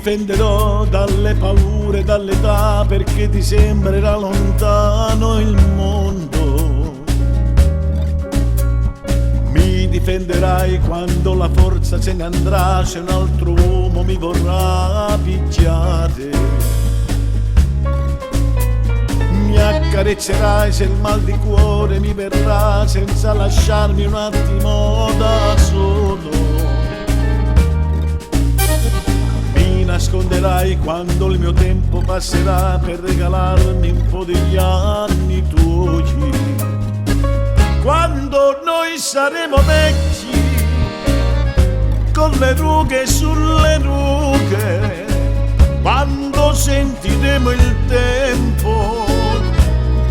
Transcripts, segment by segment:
difenderò dalle paure, dall'età, perché ti sembrerà lontano il mondo. Mi difenderai quando la forza se ne andrà, se un altro uomo mi vorrà picchiare. Mi accarezzerai se il mal di cuore mi verrà, senza lasciarmi un attimo da solo. Mi nasconderai quando il mio tempo passerà, per regalarmi un po' degli anni tuoi. Quando noi saremo vecchi, con le rughe sulle rughe, quando sentiremo il tempo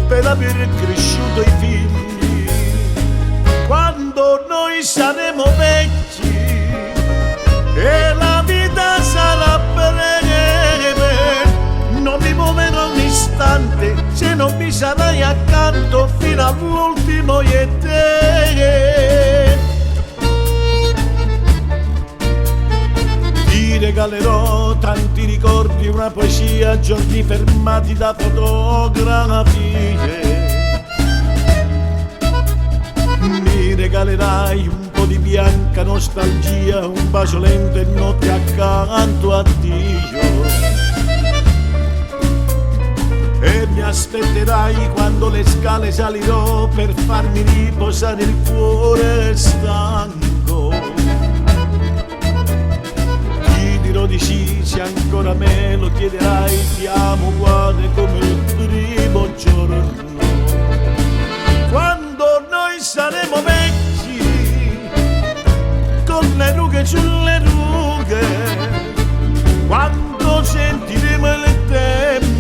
per aver cresciuto i figli, quando noi saremo vecchi e la vita sarà breve, non mi muoverò un istante se non mi sarai accanto fino all'ultimo e te. Ti regalerò tanti ricordi, una poesia, giorni fermati da fotografie. Mi regalerai un po' di bianca nostalgia, un bacio lento e notte accanto a Dio. E mi aspetterai quando le scale salirò, per farmi riposare il cuore stanco. Ti dirò di sì se ancora me lo chiederai, ti amo uguale come il primo giorno. Quando noi saremo vecchi, con le rughe sulle rughe, quando sentiremo il tempo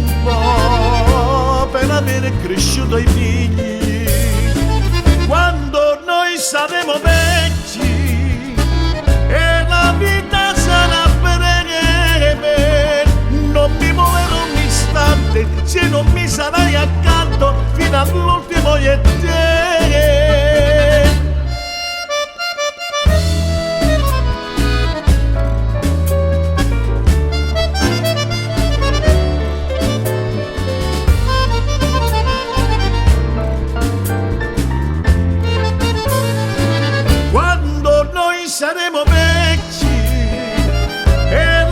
per aver cresciuto i figli, quando noi saremo vecchi e la vita sarà breve, non mi muoverò un istante se non mi sarai accanto fino all'ultimo e te. Saremo vecchi e